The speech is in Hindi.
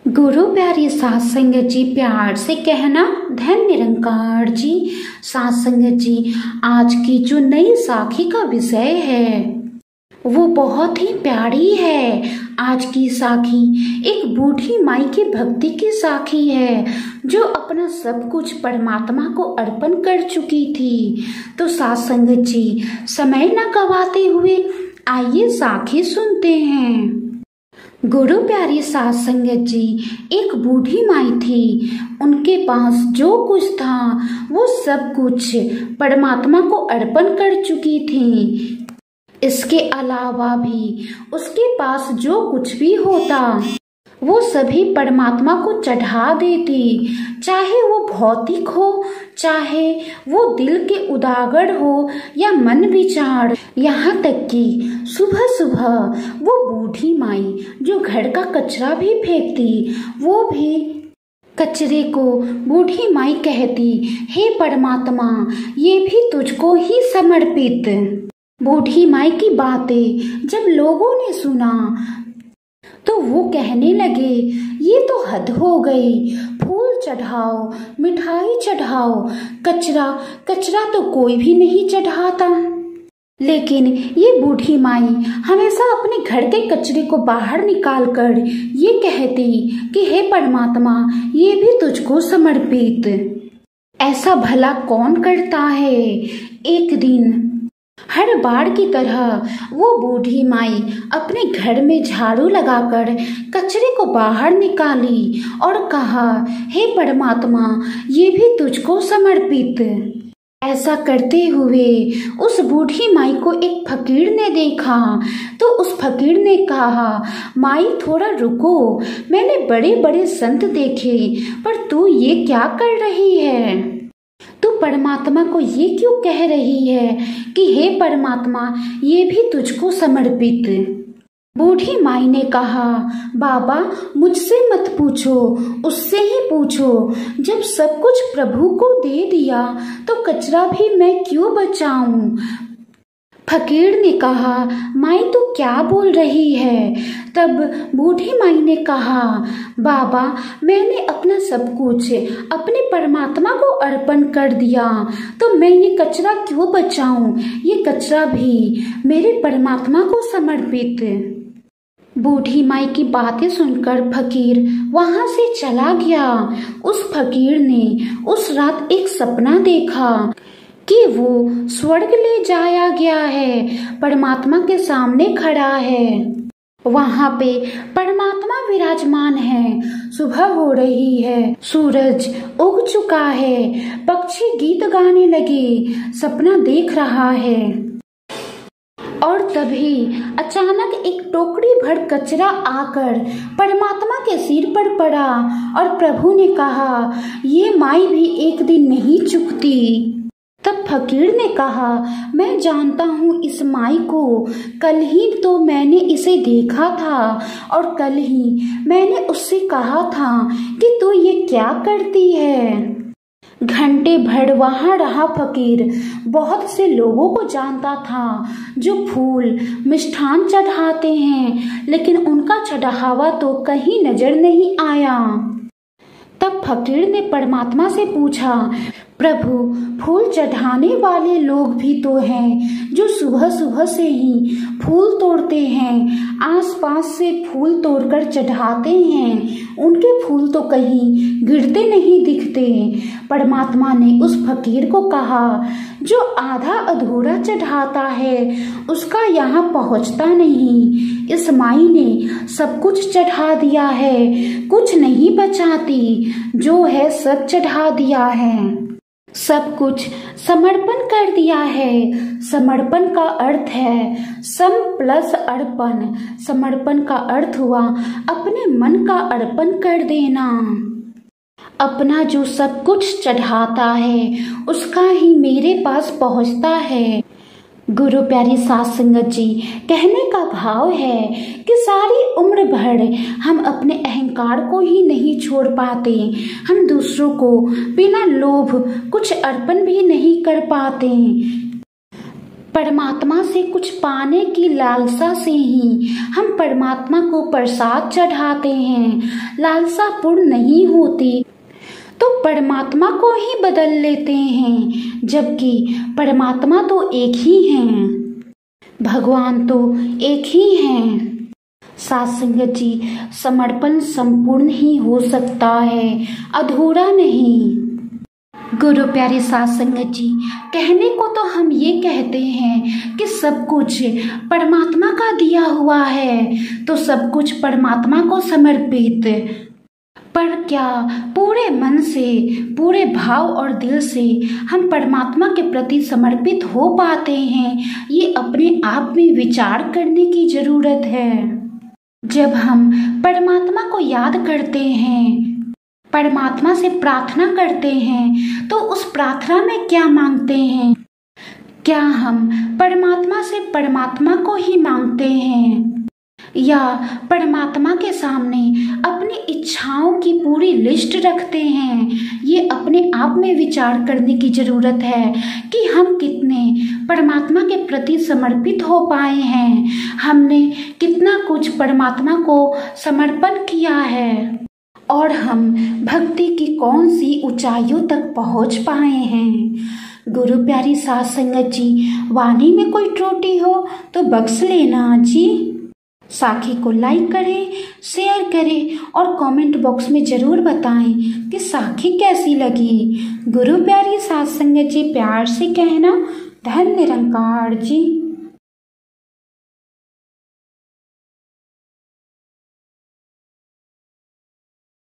गुरु प्यारी सात संगत जी, प्यार से कहना धन निरंकार जी। सात संगत जी, आज की जो नई साखी का विषय है वो बहुत ही प्यारी है। आज की साखी एक बूढ़ी माई की भक्ति की साखी है जो अपना सब कुछ परमात्मा को अर्पण कर चुकी थी। तो सात संगत जी, समय न गवाते हुए आइए साखी सुनते हैं। गुरु प्यारी सात संगत जी, एक बूढ़ी माई थी। उनके पास जो कुछ था वो सब कुछ परमात्मा को अर्पण कर चुकी थी। इसके अलावा भी उसके पास जो कुछ भी होता वो सभी परमात्मा को चढ़ा देती, चाहे वो भौतिक हो, चाहे वो दिल के उदागर हो या मन विचार। यहाँ तक कि सुबह सुबह वो बूढ़ी माई जो घर का कचरा भी फेंकती, वो भी कचरे को बूढ़ी माई कहती, हे परमात्मा, ये भी तुझको ही समर्पित। बूढ़ी माई की बातें जब लोगों ने सुना तो वो कहने लगे, ये तो हद हो गई। फूल चढ़ाओ, मिठाई चढ़ाओ, कचरा तो कोई भी नहीं चढ़ाता। लेकिन ये बूढ़ी माई हमेशा अपने घर के कचरे को बाहर निकालकर ये कहती कि हे परमात्मा, ये भी तुझको समर्पित। ऐसा भला कौन करता है। एक दिन हर बार की तरह वो बूढ़ी माई अपने घर में झाड़ू लगाकर कचरे को बाहर निकाली और कहा, हे परमात्मा, ये भी तुझको समर्पित। ऐसा करते हुए उस बूढ़ी माई को एक फकीर ने देखा तो उस फकीर ने कहा, माई थोड़ा रुको, मैंने बड़े बड़े संत देखे, पर तू ये क्या कर रही है। तू परमात्मा को ये क्यों कह रही है कि हे परमात्मा, ये भी तुझको समर्पित। बूढ़ी माई ने कहा, बाबा, मुझसे मत पूछो, उससे ही पूछो। जब सब कुछ प्रभु को दे दिया तो कचरा भी मैं क्यों बचाऊं। फकीर ने कहा, माई तू क्या बोल रही है। तब बूढ़ी माई ने कहा, बाबा, मैंने अपना सब कुछ अपने परमात्मा को अर्पण कर दिया, तो मैं ये कचरा क्यों बचाऊं। ये कचरा भी मेरे परमात्मा को समर्पित। बूढ़ी माई की बातें सुनकर फकीर वहां से चला गया। उस फकीर ने उस रात एक सपना देखा कि वो स्वर्ग ले जाया गया है, परमात्मा के सामने खड़ा है। वहां पे परमात्मा विराजमान है। सुबह हो रही है, सूरज उग चुका है, पक्षी गीत गाने लगे, सपना देख रहा है। और तभी अचानक एक टोकरी भर कचरा आकर परमात्मा के सिर पर पड़ा और प्रभु ने कहा, ये माई भी एक दिन नहीं चुकती। तब फकीर ने कहा, मैं जानता हूँ इस माई को, कल ही तो मैंने इसे देखा था और कल ही मैंने उससे कहा था कि तू ये क्या करती है। घंटे भर वहां रहा फकीर। बहुत से लोगों को जानता था जो फूल मिष्ठान चढ़ाते हैं, लेकिन उनका चढ़ावा तो कहीं नजर नहीं आया। तब फकीर ने परमात्मा से पूछा, प्रभु, फूल चढ़ाने वाले लोग भी तो हैं जो सुबह सुबह से ही फूल तोड़ते हैं, आसपास से फूल तोड़कर चढ़ाते हैं, उनके फूल तो कहीं गिरते नहीं दिखते। परमात्मा ने उस फकीर को कहा, जो आधा अधूरा चढ़ाता है उसका यहाँ पहुँचता नहीं। इस माई ने सब कुछ चढ़ा दिया है, कुछ नहीं बचाती, जो है सब चढ़ा दिया है, सब कुछ समर्पण कर दिया है। समर्पण का अर्थ है सम प्लस अर्पण। समर्पण का अर्थ हुआ अपने मन का अर्पण कर देना। अपना जो सब कुछ चढ़ाता है उसका ही मेरे पास पहुंचता है। गुरु प्यारी सात संगत जी, कहने का भाव है कि सारी उम्र भर हम अपने अहंकार को ही नहीं छोड़ पाते, हम दूसरों को बिना लोभ कुछ अर्पण भी नहीं कर पाते। परमात्मा से कुछ पाने की लालसा से ही हम परमात्मा को प्रसाद चढ़ाते हैं। लालसा पूर्ण नहीं होती तो परमात्मा को ही बदल लेते हैं, जबकि परमात्मा तो एक ही हैं, भगवान तो एक ही हैं। साथ संगत जी, समर्पण संपूर्ण ही हो सकता है, अधूरा नहीं। गुरु प्यारे साथ संगत जी, कहने को तो हम ये कहते हैं कि सब कुछ परमात्मा का दिया हुआ है, तो सब कुछ परमात्मा को समर्पित, पर क्या पूरे मन से, पूरे भाव और दिल से हम परमात्मा के प्रति समर्पित हो पाते हैं? ये अपने आप में विचार करने की जरूरत है। जब हम परमात्मा को याद करते हैं, परमात्मा से प्रार्थना करते हैं, तो उस प्रार्थना में क्या मांगते हैं? क्या हम परमात्मा से परमात्मा को ही मांगते हैं, या परमात्मा के सामने अपनी इच्छाओं की पूरी लिस्ट रखते हैं? ये अपने आप में विचार करने की जरूरत है कि हम कितने परमात्मा के प्रति समर्पित हो पाए हैं, हमने कितना कुछ परमात्मा को समर्पण किया है, और हम भक्ति की कौन सी ऊंचाइयों तक पहुंच पाए हैं। गुरु प्यारी साथ संगत जी, वाणी में कोई त्रुटि हो तो बख्श लेना जी। साखी को लाइक करें, शेयर करें और कमेंट बॉक्स में जरूर बताएं कि साखी कैसी लगी। गुरु प्यारी साथ संगत जी, प्यार से कहना, धन्य निरंकार जी।